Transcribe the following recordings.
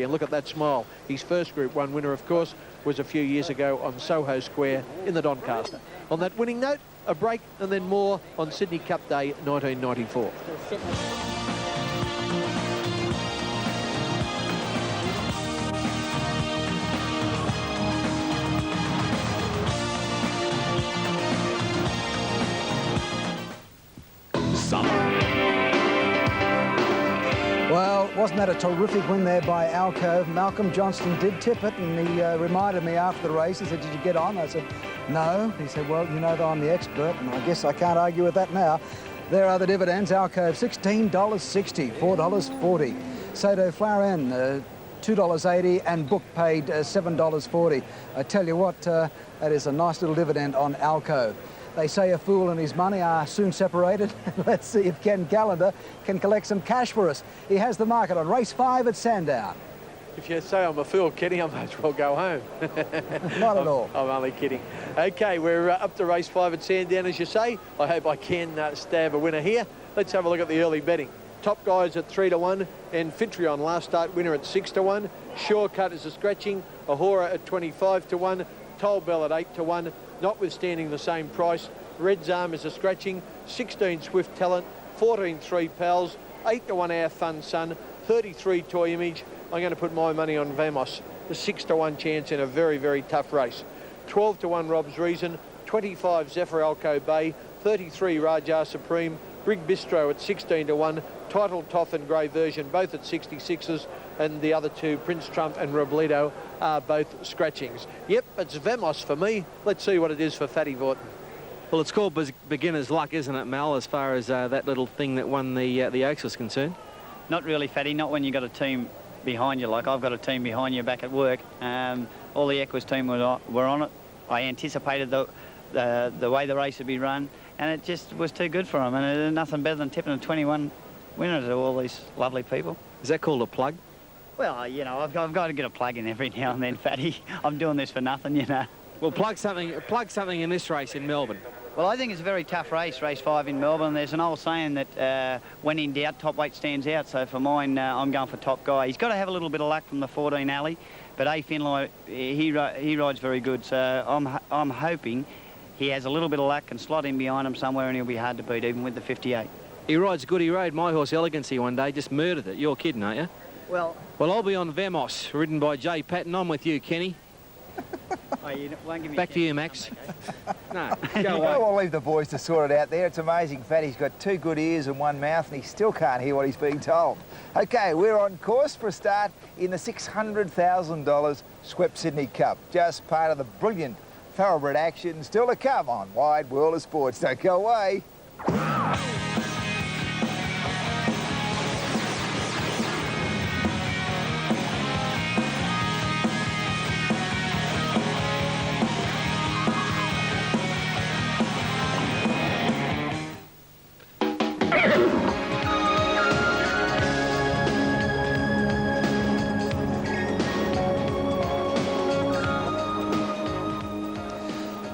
And look at that smile. His first Group 1 winner, of course, was a few years ago on Soho Square in the Doncaster. On that winning note, a break and then more on Sydney Cup Day 1994. Well, wasn't that a terrific win there by Alcove? Malcolm Johnston did tip it, and he reminded me after the race. He said, "Did you get on?" I said, "No." He said, "Well, you know that I'm the expert, and I guess I can't argue with that now." There are the dividends. Alcove, $16.60, $4.40. Sato Florin, $2.80, and Book paid $7.40. I tell you what, that is a nice little dividend on Alcove. They say a fool and his money are soon separated. Let's see if Ken Callender can collect some cash for us. He has the market on race 5 at Sandown. If you say I'm a fool, Kenny, I might as well go home. Not at all. I'm only kidding. Okay, we're up to race 5 at Sandown, as you say. I hope I can stab a winner here. Let's have a look at the early betting. Top guys at 3-1, and Fitrion last start winner at 6-1. Shortcut is a scratching. Ahura at 25-1. Toll Bell at 8-1. Notwithstanding the same price. Red's Arm is a scratching. 16 Swift Talent. 14 Three Pals. 8-1 Our Fun Son. 33 Toy Image. I'm going to put my money on Vamos. The 6-1 chance in a very, very tough race. 12-1 Rob's Reason. 25 Zephyr Alco Bay. 33 Rajar Supreme. Brig Bistro at 16-1. Title Toff and Grey Version both at 66s, and the other two, Prince Trump and Robledo, are both scratchings. Yep, it's Vamos for me. Let's see what it is for Fatty Vorton. Well, it's called beginner's luck, isn't it, Mel, as far as that little thing that won the Oaks was concerned? Not really, Fatty, not when you've got a team behind you. Like I've got a team behind you back at work. All the Equus team were on it. I anticipated the way the race would be run, and it just was too good for them. And there's nothing better than tipping a 21 winner to all these lovely people. Is that called a plug? Well, you know, I've got to get a plug in every now and then, Fatty. I'm doing this for nothing, you know. Well, plug something in this race in Melbourne. Well, I think it's a very tough race, race 5 in Melbourne. There's an old saying that when in doubt, top weight stands out. So for mine, I'm going for Top Guy. He's got to have a little bit of luck from the 14 alley, but A. Finlay, he rides very good. So I'm hoping he has a little bit of luck and slot in behind him somewhere, and he'll be hard to beat, even with the 58. He rides good. He rode my horse Elegancy one day, just murdered it. You're kidding, aren't you? Well, I'll be on Vamos, ridden by Jay Patton. I'm with you, Kenny. Oh, you won't give me Back to you, Max. No, go away. I'll leave the boys to sort it out there. It's amazing. Fatty's got 2 good ears and 1 mouth, and he still can't hear what he's being told. OK, we're on course for a start in the $600,000 Swept Sydney Cup. Just part of the brilliant thoroughbred action still to come on Wide World of Sports. Don't go away.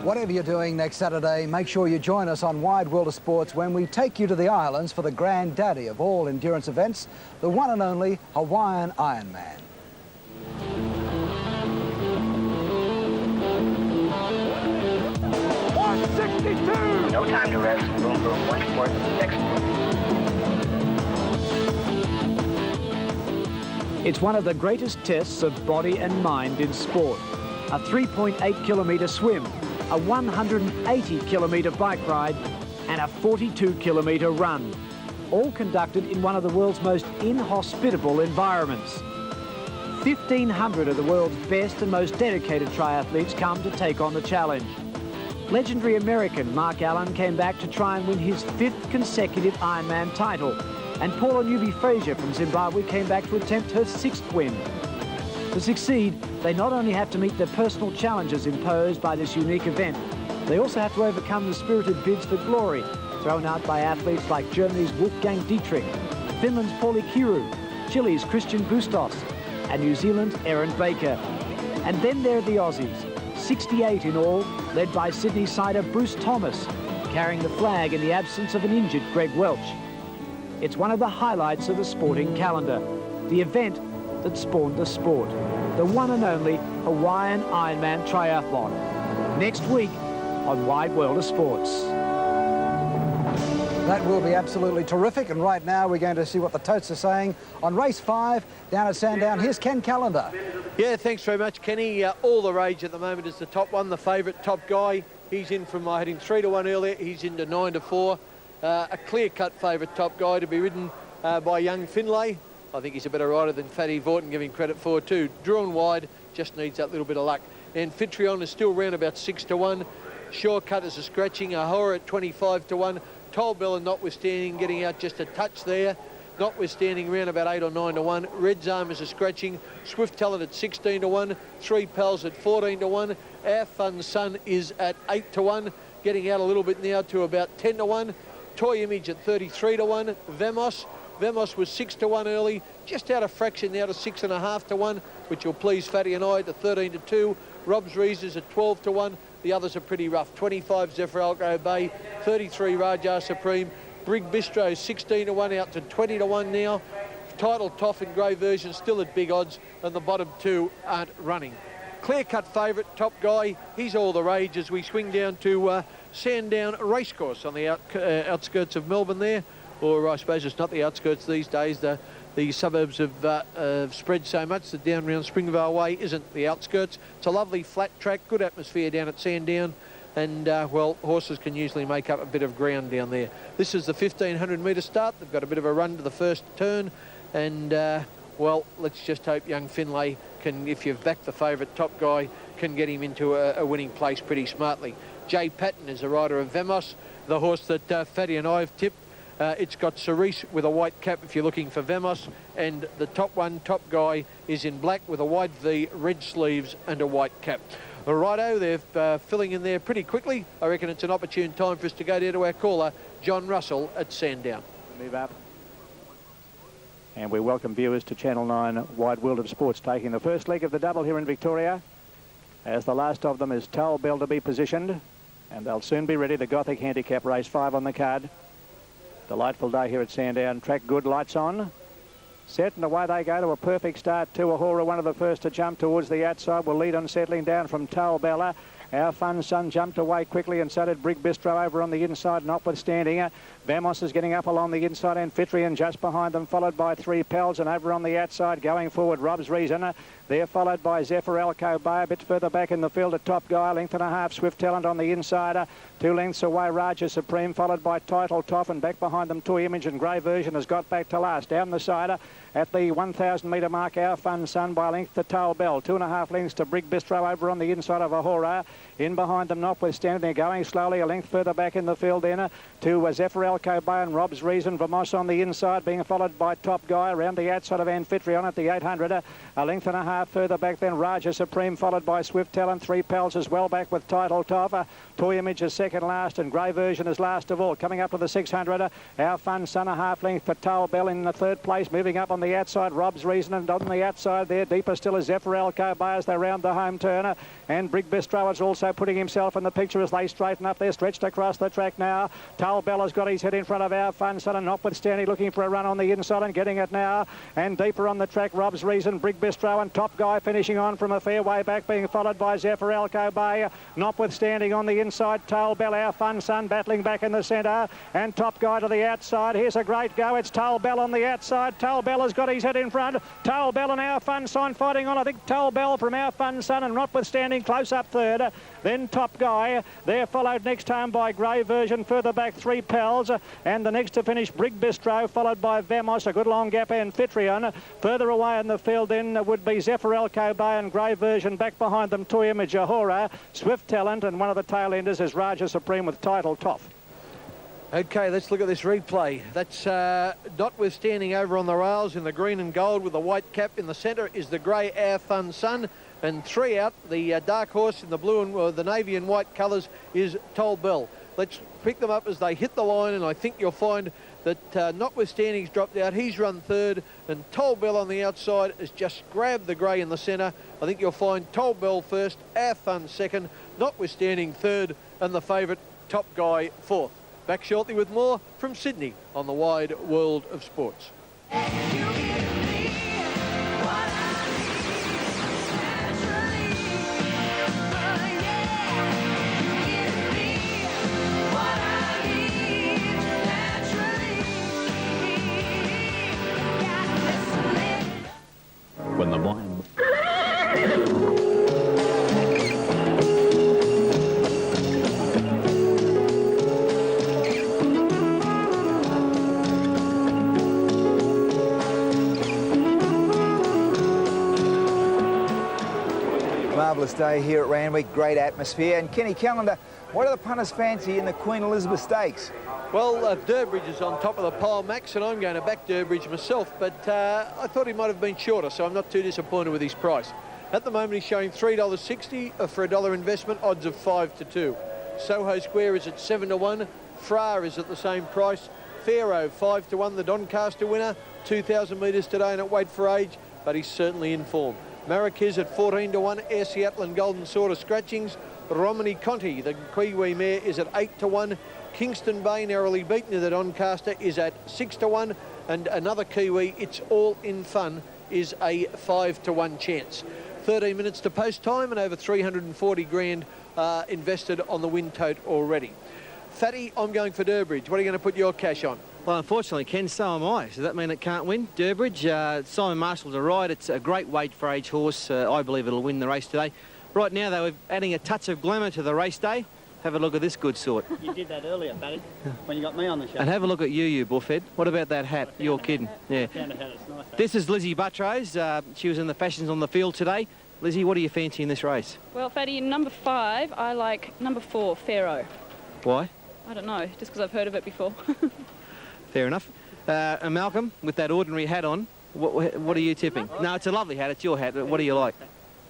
Whatever you're doing next Saturday, make sure you join us on Wide World of Sports when we take you to the islands for the granddaddy of all endurance events, the one and only Hawaiian Ironman. No time to rest. Boom, boom. One sport. Next. It's one of the greatest tests of body and mind in sport. A 3.8-kilometre swim, a 180-kilometre bike ride, and a 42-kilometre run, all conducted in one of the world's most inhospitable environments. 1,500 of the world's best and most dedicated triathletes come to take on the challenge. Legendary American Mark Allen came back to try and win his 5th consecutive Ironman title, and Paula Newby-Fraser from Zimbabwe came back to attempt her 6th win. To succeed, they not only have to meet the personal challenges imposed by this unique event, they also have to overcome the spirited bids for glory thrown out by athletes like Germany's Wolfgang Dietrich, Finland's Pauli Kiuru, Chile's Christian Bustos, and New Zealand's Erin Baker. And then there are the Aussies, 68 in all, led by Sydney sider Bruce Thomas, carrying the flag in the absence of an injured Greg Welch. It's one of the highlights of the sporting calendar, the event that spawned the sport, the one and only Hawaiian Ironman Triathlon. Next week on Wide World of Sports. That will be absolutely terrific, and right now we're going to see what the totes are saying on race 5 down at Sandown. Here's Ken Callender. Yeah, thanks very much, Kenny. All the rage at the moment is the top one, the favourite Top Guy. He's in from heading 3-1 earlier. He's into 9-4. A clear-cut favourite Top Guy to be ridden by young Finlay. I think he's a better rider than Fatty Vorton, give him credit for too. Drawn wide, just needs that little bit of luck. And Fitrion is still round about 6-1. Shortcut is a scratching. Ahora at 25-1. Tollbella notwithstanding, getting out just a touch there. Notwithstanding, round about 8 or 9-1. Red's Arm is a scratching. Swift Talent at 16-1. Three Pals at 14-1. Our Fun Sun is at 8-1. Getting out a little bit now to about 10-1. Toy Image at 33-1. Vamos was 6-1 early, just out of fraction now to 6.5-1, which will please Fatty and I, to 13-2. Rob's Reasons at 12-1. The others are pretty rough. 25 Zephyralco Bay, 33 Raja Supreme. Brig Bistro 16-1 out to 20-1 now. Title Toff and Grey Version still at big odds, and the bottom two aren't running. Clear-cut favourite, Top Guy, he's all the rage as we swing down to Sandown Racecourse on the outskirts of Melbourne there. Or I suppose it's not the outskirts these days. The suburbs have spread so much that down around Springvale Way isn't the outskirts. It's a lovely flat track, good atmosphere down at Sandown, and well, horses can usually make up a bit of ground down there. This is the 1500 metre start. They've got a bit of a run to the first turn, and well, let's just hope young Finlay can, if you've backed the favourite Top Guy, can get him into a winning place pretty smartly. Jay Patton is a rider of Vamos, the horse that Fatty and I have tipped. It's got Cerise with a white cap if you're looking for Vamos, and the top one, Top Guy, is in black with a white V, red sleeves and a white cap. Righto, they're filling in there pretty quickly. I reckon it's an opportune time for us to go down to our caller, John Russell at Sandown. Move up. And we welcome viewers to Channel 9 Wide World of Sports, taking the first leg of the double here in Victoria, as the last of them is Toll Bell to be positioned, and they'll soon be ready. The Gothic Handicap race 5 on the card. Delightful day here at Sandown. Track good, lights on. Set, and away they go to a perfect start. Tuahora, one of the first to jump towards the outside, will lead on settling down from Tollbella. Our Fun Sun jumped away quickly, and so did Brig Bistro over on the inside, notwithstanding. Vamos is getting up along the inside, and Fitrion just behind them, followed by Three Pals, and over on the outside, going forward, Rob's Reason. They're followed by Zephyralco Bay, a bit further back in the field, a Top Guy, length and a half, Swift Talent on the inside. 2 lengths away, Raja Supreme, followed by Title Toff, and back behind them, Toy Image and Grey Version has got back to last. Down the side, at the 1,000 metre mark, Our Fun Sun by a length to Toll Bell. 2.5 lengths to Brig Bistro over on the inside of Ahora. In behind them, notwithstanding, they're going slowly, a length further back in the field then to Zephyralco Bay and Rob's Reason. Vamos on the inside, being followed by Top Guy around the outside of Amphitryon at the 800. A length and a half further back then, Raja Supreme, followed by Swift Talent. Three Pals as well back with Title Toff. Toy Image is second last, and Grey Version is last of all. Coming up to the 600, Our Fun Sun, a half length for Toll Bell in the third place. Moving up on the outside, Rob's Reason, and on the outside there, deeper still is Zephyralco Bay as they round the home turner. And Brig Bistro is also putting himself in the picture as they straighten up. They're stretched across the track now. Toll Bell has got his head in front of Our Fun Sun, and notwithstanding, looking for a run on the inside and getting it now. And deeper on the track, Rob's Reason, Brig Bistro, and Top Guy finishing on from a fair way back, being followed by Zephyralco Bay. Notwithstanding on the inside, Toll Bell, Our Fun Sun battling back in the centre, and Top Guy to the outside. Here's a great go. It's Toll Bell on the outside. Toll Bell has got his head in front. Toll Bell and Our Fun Sun fighting on. I think Toll Bell from Our Fun Sun, and notwithstanding, close up third. Then Top Guy. They're followed next home by Grey Version. Further back, Three Pals. And the next to finish, Brig Bistro, followed by Vamos. A good long gap, Amphitryon. Further away in the field then would be Zephyralco Bay and Grey Version. Back behind them, Toy Image, Ahora, Swift Talent, and one of the tail enders is Raja Supreme with Title Toff. Okay, let's look at this replay. That's notwithstanding over on the rails in the green and gold with the white cap in the centre is the grey Our Fun Sun. And 3 out, the dark horse in the blue and the navy and white colours is Toll Bell. Let's pick them up as they hit the line, and I think you'll find that notwithstanding's dropped out. He's run third, and Toll Bell on the outside has just grabbed the grey in the centre. I think you'll find Toll Bell first, Our Fun second, notwithstanding third, and the favourite Top Guy fourth. Back shortly with more from Sydney on the Wide World of Sports. You give me what I when the blind... Marvellous day here at Randwick, great atmosphere. And Kenny Callender, what do the punters fancy in the Queen Elizabeth Stakes? Well, Durbridge is on top of the pile, Max, and I'm going to back Durbridge myself, but I thought he might have been shorter, so I'm not too disappointed with his price. At the moment, he's showing $3.60 for a $1 investment, odds of 5-2. Soho Square is at 7-1. Fra is at the same price. Pharaoh, 5-1, the Doncaster winner, 2,000 metres today and at weight for age, but he's certainly in form. Marrakesh at 14-1, Air Seattle and Golden Sword are scratchings. Romney Conti, the Kiwi mare, is at 8-1. Kingston Bay, narrowly beaten to the Doncaster, is at 6-1. And another Kiwi, It's All in Fun, is a 5-1 chance. 13 minutes to post time and over 340 grand invested on the win tote already. Fatty, I'm going for Durbridge. What are you going to put your cash on? Well, unfortunately, Ken, so am I. Does that mean it can't win? Durbridge, Simon Marshall's a right. It's a great weight for age horse. I believe it'll win the race today. Right now, though, we're adding a touch of glamour to the race day. Have a look at this good sort. You did that earlier, Paddy, when you got me on the show. And have a look at you Buffhead. What about that hat? You're kidding. Yeah. This is Lizzie Buttrose. She was in the fashions on the field today. Lizzie, what do you fancy in this race? Well, Fatty, in number 5, I like number 4, Pharaoh. Why? I don't know, just because I've heard of it before. Fair enough. And Malcolm, with that ordinary hat on, what are you tipping? No, it's a lovely hat. It's your hat. What do you like?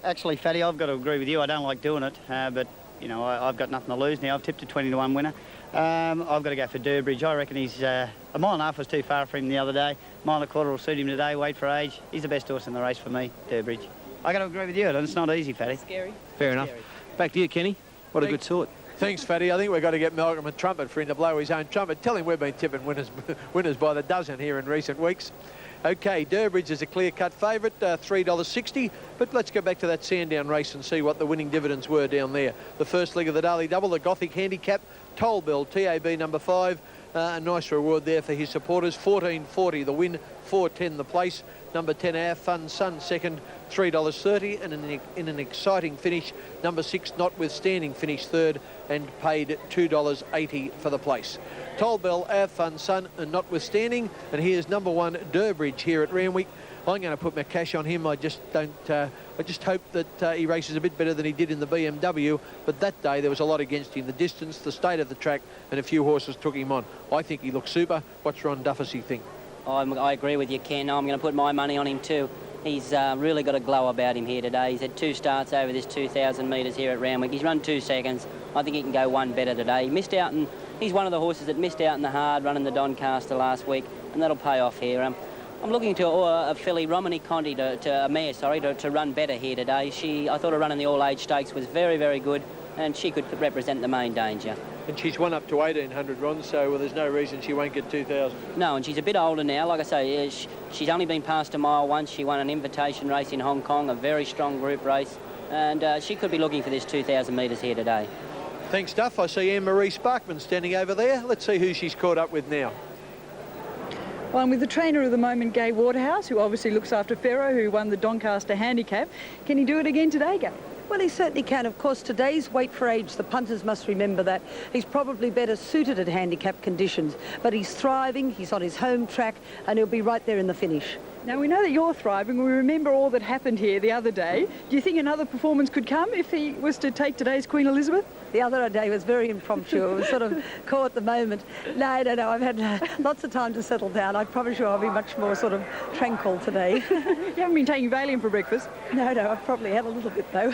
Actually, Fatty, I've got to agree with you. I don't like doing it, but, you know, I've got nothing to lose now. I've tipped a 20-1 winner. I've got to go for Durbridge. I reckon he's... a mile and a half was too far for him the other day. Mile and a quarter will suit him today. Weight for age. He's the best horse in the race for me, Durbridge. I got to agree with you. It's not easy, Fatty. Scary. Fair enough. Back to you, Kenny. What a good sort. Thanks, Fatty. I think we've got to get Malcolm a trumpet for him to blow his own trumpet. Tell him we've been tipping winners by the dozen here in recent weeks. OK, Durbridge is a clear-cut favourite, $3.60. But let's go back to that Sandown race and see what the winning dividends were down there. The first leg of the Daily Double, the Gothic Handicap, Toll Bell, TAB number 5. A nice reward there for his supporters. $14.40 the win, $4.10 the place. Number 10, Our Fun Sun, second, $3.30. And in an exciting finish, number 6, Notwithstanding, finished third and paid $2.80 for the place. Toll Bell, Our Fun Sun and Notwithstanding. And here's number 1, Durbridge here at Randwick. I'm going to put my cash on him. I just hope that he races a bit better than he did in the BMW. But that day there was a lot against him. The distance, the state of the track, and a few horses took him on. I think he looks super. What's Ron Duffy think? I agree with you, Ken. I'm going to put my money on him too. He's really got a glow about him here today. He's had 2 starts over this 2,000 metres here at Randwick. He's run 2 seconds. I think he can go 1 better today. He missed out, and he's one of the horses that missed out in the hard running the Doncaster last week, and that'll pay off here. I'm looking to a filly, Romney Conti, a mare, sorry, to run better here today. I thought her run in the All-Age Stakes was very, very good, and she could represent the main danger. And she's won up to 1,800 runs, so there's no reason she won't get 2,000. No, and she's a bit older now. Like I say, she's only been past a mile once. She won an invitation race in Hong Kong, a very strong group race, and she could be looking for this 2,000 metres here today. Thanks, Duff. I see Anne-Marie Sparkman standing over there. Let's see who she's caught up with now. Well, I'm with the trainer of the moment, Gai Waterhouse, who obviously looks after Pharaoh, who won the Doncaster Handicap. Can he do it again today, Gai? Well, he certainly can. Of course, today's weight for age, the punters must remember that. He's probably better suited at handicap conditions, but he's thriving, he's on his home track, and he'll be right there in the finish. Now, we know that you're thriving. We remember all that happened here the other day. Do you think another performance could come if he was to take today's Queen Elizabeth? The other day was very impromptu. It was sort of caught the moment. No, I've had lots of time to settle down. I promise you I'll be much more sort of tranquil today. You haven't been taking Valium for breakfast? No, I've probably had a little bit, though.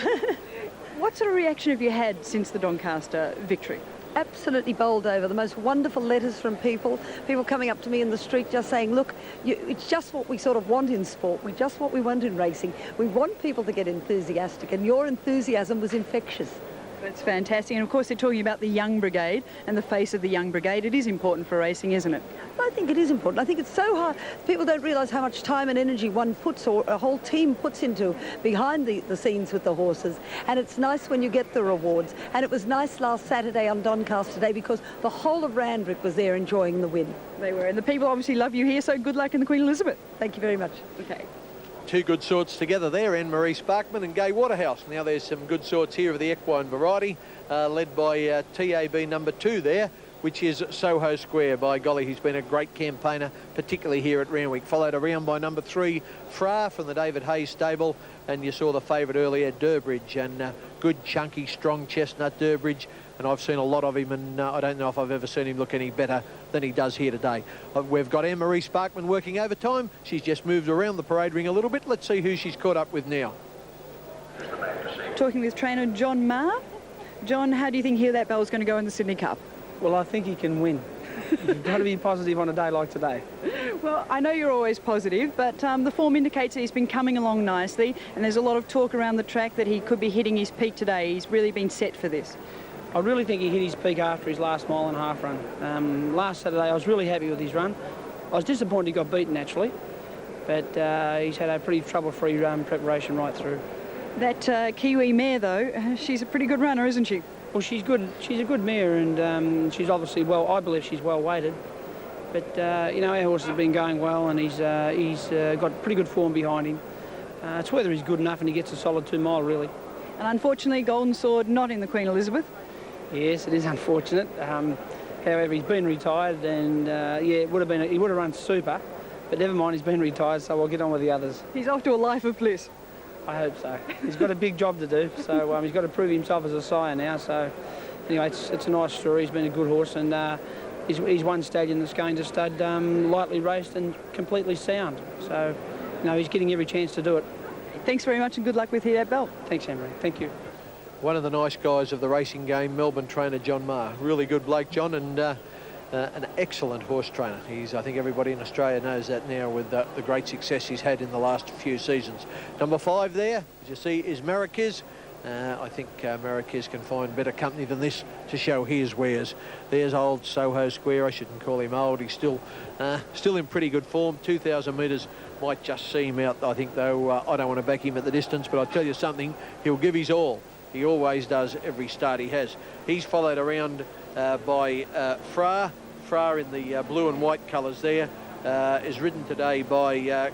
What sort of reaction have you had since the Doncaster victory? Absolutely bowled over. The most wonderful letters from people coming up to me in the street just saying, look, it's just what we sort of want in sport. Just what we want in racing. We want people to get enthusiastic, and your enthusiasm was infectious. That's fantastic. And of course they're talking about the young brigade and the face of the young brigade. It is important for racing, isn't it? I think it is important. I think it's so hard. People don't realise how much time and energy one puts, or a whole team puts into behind the scenes with the horses. And it's nice when you get the rewards. And it was nice last Saturday on Doncaster Day because the whole of Randwick was there enjoying the win. They were. And the people obviously love you here, so good luck in the Queen Elizabeth. Thank you very much. Okay. Two good sorts together there, Anne-Marie Sparkman and Gay Waterhouse. Now there's some good sorts here of the equine variety, led by TAB number 2 there, which is Soho Square. By golly, he's been a great campaigner, particularly here at Randwick. Followed around by number 3, Fra from the David Hayes stable, and you saw the favourite earlier, Durbridge, and good, chunky, strong chestnut Durbridge. And I've seen a lot of him, and I don't know if I've ever seen him look any better than he does here today. We've got Anne-Marie Sparkman working overtime. She's just moved around the parade ring a little bit. Let's see who she's caught up with now. Talking with trainer John Maher. John, how do you think that bell's going to go in the Sydney Cup? Well, I think he can win. You've got to be positive on a day like today. Well, I know you're always positive, but the form indicates that he's been coming along nicely, and there's a lot of talk around the track that he could be hitting his peak today. He's really been set for this. I really think he hit his peak after his last mile and a half run. Last Saturday, I was really happy with his run. I was disappointed he got beaten, actually, but he's had a pretty trouble-free preparation right through. That Kiwi mare, though, she's a pretty good runner, isn't she? Well, she's good. She's a good mare, and she's obviously I believe she's well weighted. But you know, our horse has been going well, and he's got pretty good form behind him. It's whether he's good enough and he gets a solid 2 mile, really. And unfortunately, Golden Sword not in the Queen Elizabeth. Yes, it is unfortunate. However, he's been retired, and yeah, he would have run super. But never mind, he's been retired, so I'll get on with the others. He's off to a life of bliss. I hope so. He's got a big job to do, so he's got to prove himself as a sire now. So anyway, it's a nice story. He's been a good horse, and he's one stallion that's going to stud, lightly raced and completely sound. So you know, he's getting every chance to do it. Thanks very much, and good luck with that belt. Thanks, Anne-Marie. Thank you. One of the nice guys of the racing game, Melbourne trainer John Maher. Really good bloke, John, and an excellent horse trainer. I think everybody in Australia knows that now with the great success he's had in the last few seasons. Number 5 there, as you see, is Marrakesh. I think Marrakesh can find better company than this to show his wares. There's old Soho Square. I shouldn't call him old. He's still in pretty good form. 2,000 metres might just see him out, I think, though. I don't want to back him at the distance, but I'll tell you something, he'll give his all. He always does every start he has. He's followed around by Fra. Fra in the blue and white colours there is ridden today by,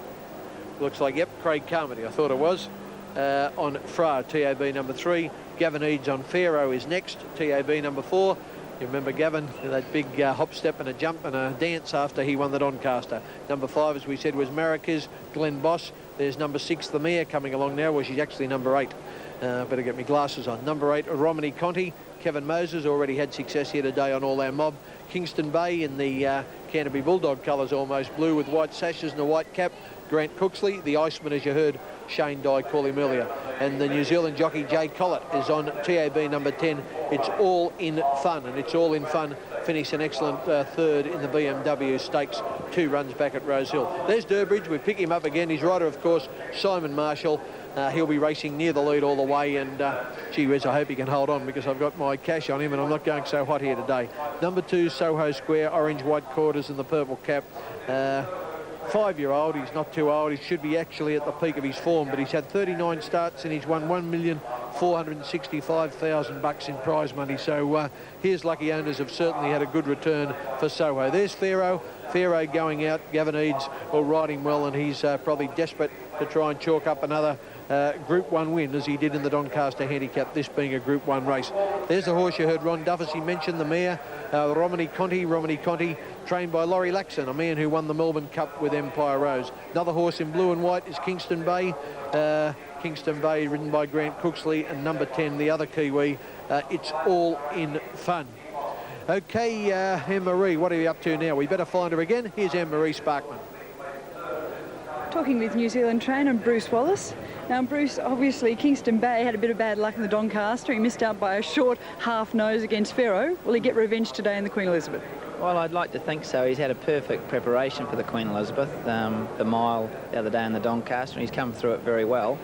looks like, yep, Craig Carmody, I thought it was, on Fra, TAB number 3. Gavin Eads on Pharaoh is next, TAB number 4. You remember Gavin, that big hop step and a jump and a dance after he won the Doncaster. Number 5, as we said, was Marrakesh, Glenn Boss. There's number 6, the mare, coming along now. Well, she's actually number 8. Better get my glasses on. Number 8, Romney Conti. Kevin Moses already had success here today on All Our Mob. Kingston Bay in the Canterbury Bulldog colours, almost blue with white sashes and a white cap. Grant Cooksley, the Iceman, as you heard Shane Dye call him earlier. And the New Zealand jockey Jay Collett is on TAB number 10. It's all in fun, and it's all in fun. Finished an excellent third in the BMW Stakes, 2 runs back at Rosehill. There's Durbridge. We pick him up again. His rider, of course, Simon Marshall. He'll be racing near the lead all the way, and gee whiz, I hope he can hold on, because I've got my cash on him and I'm not going so hot here today. Number 2, Soho Square, orange white quarters and the purple cap. 5-year-old, he's not too old. He should be actually at the peak of his form, but he's had 39 starts and he's won $1,465,000 in prize money. So his lucky owners have certainly had a good return for Soho. There's Pharaoh. Pharaoh going out. Gavin Eads will ride him well, and he's probably desperate to try and chalk up another Group 1 win, as he did in the Doncaster Handicap, this being a Group 1 race. There's the horse you heard Ron Duffy mention, the mare, Romney Conti, trained by Laurie Laxon, a man who won the Melbourne Cup with Empire Rose. Another horse in blue and white is Kingston Bay. Kingston Bay, ridden by Grant Cooksley, and number 10, the other Kiwi. It's all in fun. Okay, Anne-Marie, what are you up to now? We better find her again. Here's Anne-Marie Sparkman. Talking with New Zealand trainer Bruce Wallace. Now, Bruce, obviously Kingston Bay had a bit of bad luck in the Doncaster. He missed out by a short half nose against Pharaoh. Will he get revenge today in the Queen Elizabeth? Well, I'd like to think so. He's had a perfect preparation for the Queen Elizabeth. The mile the other day in the Doncaster, and he's come through it very well.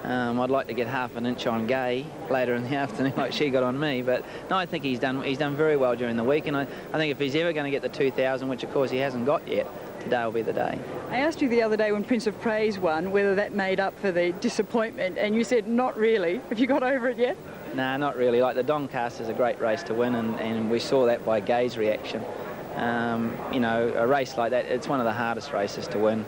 I'd like to get half an inch on Gay later in the afternoon like she got on me, but no, I think he's done very well during the week, and I think if he's ever going to get the 2,000, which of course he hasn't got yet, today will be the day. I asked you the other day when Prince of Praise won whether that made up for the disappointment, and you said not really. Have you got over it yet? No, not really. Like, the Doncaster's a great race to win, and we saw that by Gay's reaction. You know, a race like that, it's one of the hardest races to win.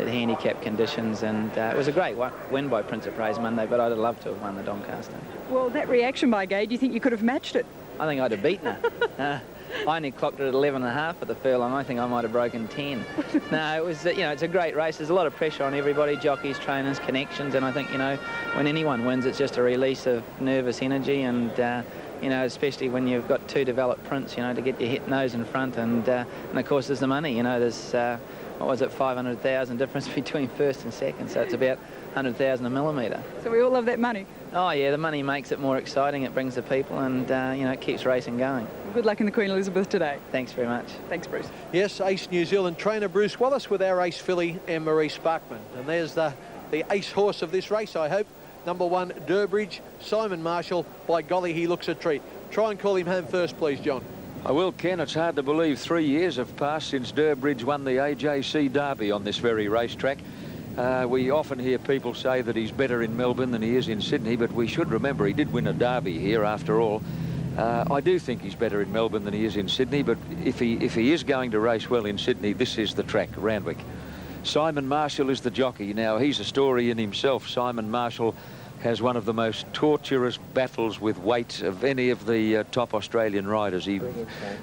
handicap conditions, and it was a great win by Prince of Praise Monday, but I'd have loved to have won the Doncaster. Well, that reaction by Gay, do you think you could have matched it? I think I'd have beaten her. I only clocked it at 11.5 at the furlong. I think I might have broken 10. No, it was, it's a great race. There's a lot of pressure on everybody, jockeys, trainers, connections, and I think, when anyone wins, it's just a release of nervous energy, and, especially when you've got two developed prints, to get your nose in front, and of course there's the money, there's, what was it, 500,000 difference between first and second, so it's about 100,000 a millimetre. So we all love that money. Oh yeah, the money makes it more exciting, it brings the people, and it keeps racing going. Well, good luck in the Queen Elizabeth today. Thanks very much. Thanks, Bruce. Yes, Ace New Zealand trainer Bruce Wallace with our ace filly Anne-Marie Sparkman. And there's the ace horse of this race, I hope. Number 1, Durbridge, Simon Marshall. By golly, he looks a treat. Try and call him home first, please, John. I will, Ken. It's hard to believe 3 years have passed since Durbridge won the AJC Derby on this very racetrack. We often hear people say that he's better in Melbourne than he is in Sydney, but we should remember he did win a Derby here after all. I do think he's better in Melbourne than he is in Sydney, but if he is going to race well in Sydney, this is the track, Randwick. Simon Marshall is the jockey. Now, he's a story in himself. Simon Marshall has one of the most torturous battles with weight of any of the top Australian riders. He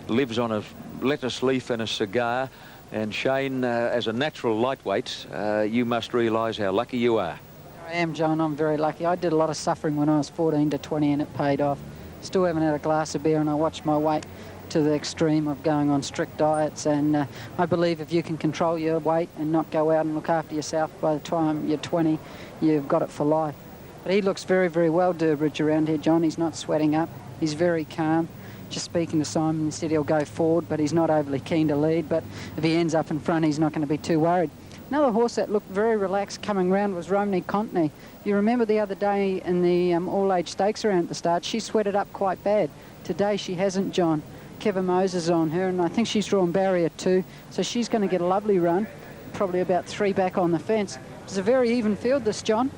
lives on a lettuce leaf and a cigar. And Shane, as a natural lightweight, you must realise how lucky you are. I am, John. I'm very lucky. I did a lot of suffering when I was 14 to 20 and it paid off. Still haven't had a glass of beer, and I watched my weight to the extreme of going on strict diets, and I believe if you can control your weight and not go out and look after yourself, by the time you're 20, you've got it for life. But he looks very, very well, Durbridge, around here, John. He's not sweating up. He's very calm. Just speaking to Simon, he said he'll go forward, but he's not overly keen to lead. But if he ends up in front, he's not going to be too worried. Another horse that looked very relaxed coming round was Romney Contney. You remember the other day in the all-age stakes around at the start, she sweated up quite bad. Today she hasn't, John. Kevin Moses on her, and I think she's drawn barrier 2, so she's going to get a lovely run, probably about 3 back on the fence. It's a very even field, this, John.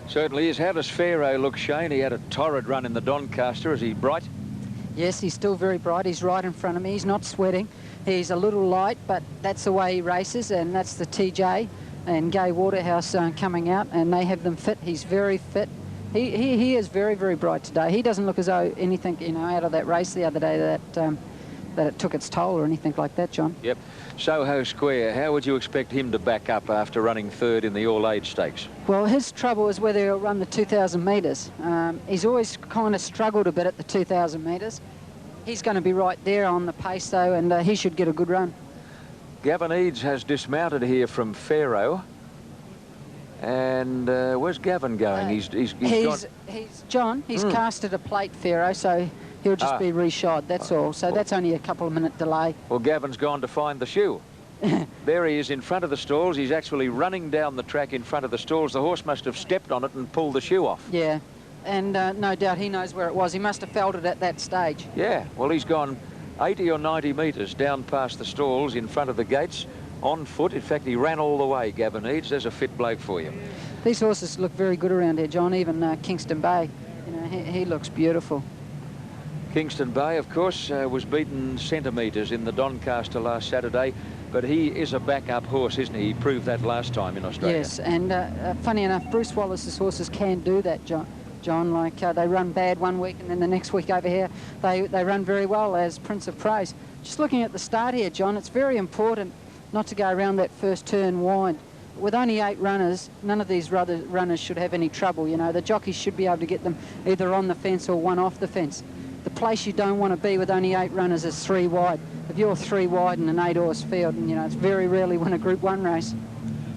Certainly is. How does Pharaoh look, Shane? He had a torrid run in the Doncaster. Is he bright? Yes, he's still very bright. He's right in front of me. He's not sweating. He's a little light, but that's the way he races, and that's the TJ and Gay Waterhouse coming out, and they have them fit. He's very fit. He is very, very bright today. He doesn't look as though anything, out of that race the other day that it took its toll or anything like that, John. Yep. Soho Square, how would you expect him to back up after running 3rd in the all-age stakes? Well, his trouble is whether he'll run the 2,000 metres. He's always kind of struggled a bit at the 2,000 metres. He's going to be right there on the pace, though, and he should get a good run. Gavin Eads has dismounted here from Pharaoh. And where's Gavin going? He's casted a plate, Pharaoh, so he'll just be reshod, that's all. So that's only a couple of minute delay. Well, Gavin's gone to find the shoe. There he is in front of the stalls. He's actually running down the track in front of the stalls. The horse must have stepped on it and pulled the shoe off. Yeah, and no doubt he knows where it was. He must have felt it at that stage. Yeah, well, he's gone 80 or 90 metres down past the stalls in front of the gates on foot. In fact, he ran all the way, Gavin Eads. There's a fit bloke for you. These horses look very good around here, John. Even Kingston Bay, he looks beautiful. Kingston Bay, of course, was beaten centimetres in the Doncaster last Saturday, but he is a backup horse, isn't he? He proved that last time in Australia. Yes, and funny enough, Bruce Wallace's horses can do that, John. Like they run bad one week, and then the next week over here, they run very well as Prince of Praise. Just looking at the start here, John, it's very important not to go around that first turn wide. With only 8 runners, none of these runners should have any trouble. The jockeys should be able to get them either on the fence or one off the fence. The place you don't want to be with only 8 runners is 3 wide. If you're 3 wide in an 8-horse field, and it's very rarely win a Group 1 race.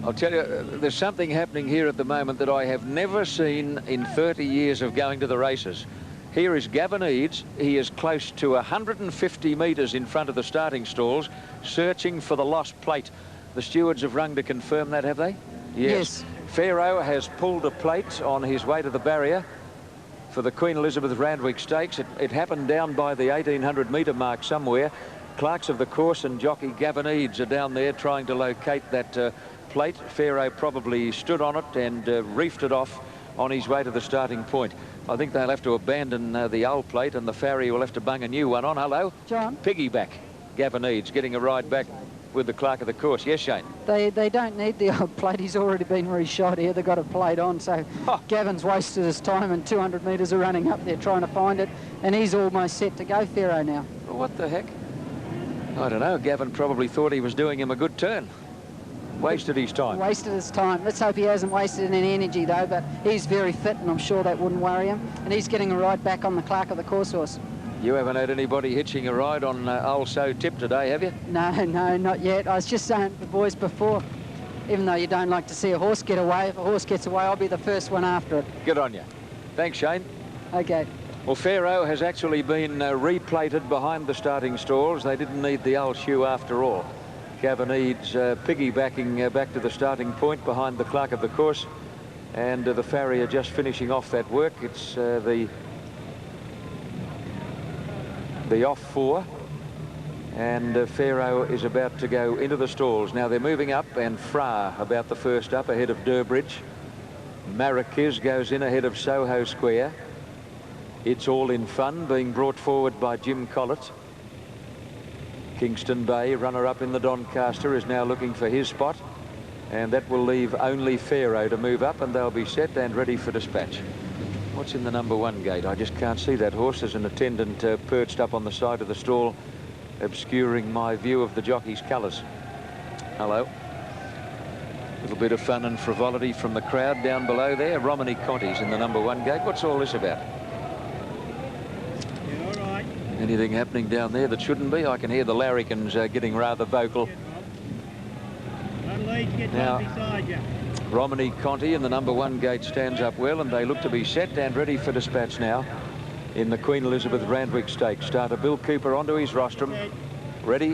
I'll tell you, there's something happening here at the moment that I have never seen in 30 years of going to the races. Here is Gavin Eads. He is close to 150 metres in front of the starting stalls, searching for the lost plate. The stewards have rung to confirm that, have they? Yes. Pharaoh has pulled a plate on his way to the barrier for the Queen Elizabeth Randwick Stakes. It happened down by the 1,800 metre mark somewhere. Clerks of the course and jockey Gavin Eads are down there trying to locate that plate. Pharaoh probably stood on it and reefed it off on his way to the starting point. I think they'll have to abandon the old plate, and the farrier will have to bung a new one on. Hello? John? Piggyback. Gavin Eads getting a ride back. with the clerk of the course. Yes, Shane? They don't need the old plate. He's already been reshot here. They've got a plate on, so Gavin's wasted his time, and 200 metres are running up there trying to find it, and he's almost set to go Pharaoh now. Well, what the heck? I don't know. Gavin probably thought he was doing him a good turn. Wasted his time. Wasted his time. Let's hope he hasn't wasted any energy, though, but he's very fit, and I'm sure that wouldn't worry him, and he's getting a ride back on the clerk of the course horse. You haven't had anybody hitching a ride on Old So Tip today, have you? No, not yet. I was just saying to the boys before, even though you don't like to see a horse get away, if a horse gets away, I'll be the first one after it. Good on you. Thanks, Shane. Okay. Well, Pharaoh has actually been replated behind the starting stalls. They didn't need the old shoe after all. Gavin needs piggybacking back to the starting point behind the clerk of the course, and the farrier just finishing off that work. It's the off 4, and Pharaoh is about to go into the stalls. Now they're moving up, and Fra about the first up ahead of Durbridge. Marrakesh goes in ahead of Soho Square. It's All in Fun being brought forward by Jim Collett. Kingston Bay, runner-up in the Doncaster, is now looking for his spot, and that will leave only Pharaoh to move up, and they'll be set and ready for dispatch. What's in the number 1 gate? I just can't see that horse. There's an attendant perched up on the side of the stall, obscuring my view of the jockey's colours. Hello. A little bit of fun and frivolity from the crowd down below there. Romany Conti's in the number 1 gate. What's all this about? Anything happening down there that shouldn't be? I can hear the larrikins getting rather vocal. Now, Romany Conti in the number 1 gate stands up well, and they look to be set and ready for dispatch now in the Queen Elizabeth Randwick Stakes. Starter Bill Cooper onto his rostrum. Ready,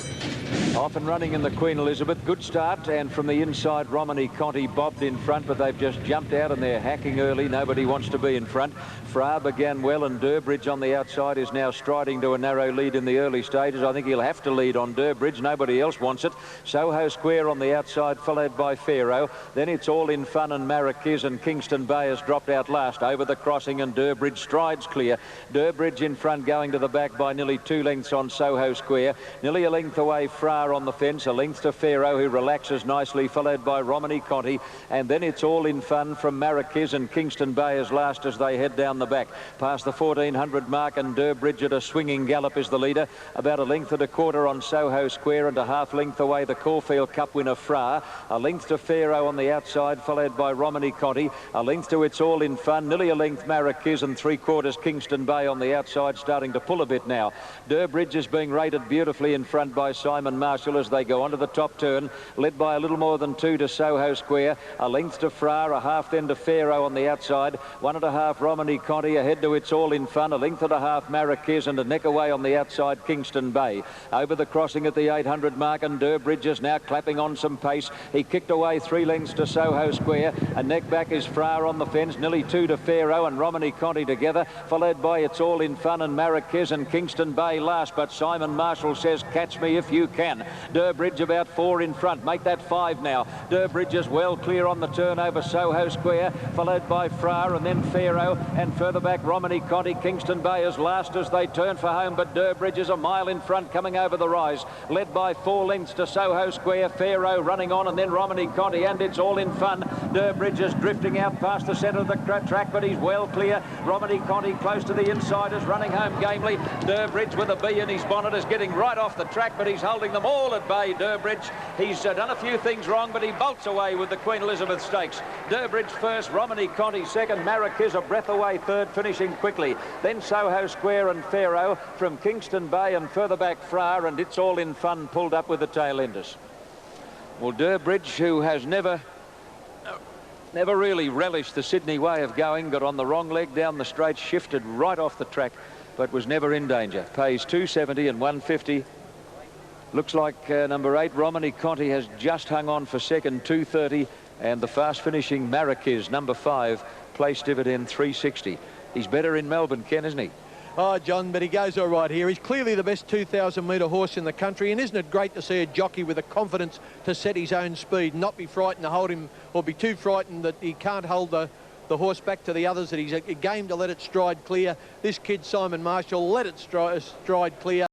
off and running in the Queen Elizabeth. Good start, and from the inside Romany Conti bobbed in front, but they've just jumped out and they're hacking early. Nobody wants to be in front. Fra began well, and Durbridge on the outside is now striding to a narrow lead in the early stages. I think he'll have to lead on Durbridge. Nobody else wants it. Soho Square on the outside, followed by Pharaoh. Then it's All in Fun and Marrakesh, and Kingston Bay has dropped out last over the crossing, and Durbridge strides clear. Durbridge in front, going to the back by nearly 2 lengths on Soho Square. Nearly a length away Fra on the fence, a length to Pharaoh, who relaxes nicely, followed by Romany Conti, and then it's All in Fun from Marrakesh, and Kingston Bay is last as they head down the back past the 1400 mark, and Durbridge at a swinging gallop is the leader, about a length and a quarter on Soho Square, and a half length away the Caulfield Cup winner Fra, a length to Pharaoh on the outside, followed by Romany Conti, a length to It's All in Fun, nearly a length Marrakesh, and 3/4 Kingston Bay on the outside, starting to pull a bit now. Durbridge is being rated beautifully in front by Simon Marshall as they go onto the top turn, led by a little more than 2 to Soho Square, a length to Fra, a half then to Pharaoh on the outside, 1.5 Romany Conti, ahead to It's All in Fun, a length and a half Marrakesh, and a neck away on the outside Kingston Bay. Over the crossing at the 800 mark, and Durbridge is now clapping on some pace. He kicked away 3 lengths to Soho Square, and neck back is Fra on the fence, nearly 2 to Pharaoh and Romany Conti together, followed by It's All in Fun and Marrakesh, and Kingston Bay last, but Simon Marshall says catch me if you can. Durbridge about 4 in front, make that 5 now. Durbridge is well clear on the turn over Soho Square, followed by Fra and then Pharaoh, and further back Romany Conti. Kingston Bay is last as they turn for home, but Durbridge is a mile in front coming over the rise, led by 4 lengths to Soho Square. Pharaoh running on, and then Romany Conti, and It's All in Fun. Durbridge is drifting out past the centre of the track, but he's well clear. Romany Conti close to the inside is running home gamely. Durbridge with a bee in his bonnet is getting right off the track, but he's holding them all at bay. Durbridge, he's done a few things wrong, but he bolts away with the Queen Elizabeth Stakes. Durbridge first, Romany Conti second, Marrakesh a breath away third, finishing quickly. Then Soho Square and Pharaoh, from Kingston Bay and further back Fra, and It's All in Fun pulled up with the tail enders. Well, Durbridge, who has never really relished the Sydney way of going, got on the wrong leg down the straight, shifted right off the track, but was never in danger. Pays 270 and 150. Looks like number 8, Romany Conti, has just hung on for second, 230, and the fast finishing Marrakesh, number 5, place dividend 360. He's better in Melbourne, Ken, isn't he? Oh, John, but he goes all right here. He's clearly the best 2,000-metre horse in the country, and isn't it great to see a jockey with the confidence to set his own speed, not be frightened to hold him, or be too frightened that he can't hold the horse back to the others, that he's a game to let it stride clear. This kid, Simon Marshall, let it stride clear.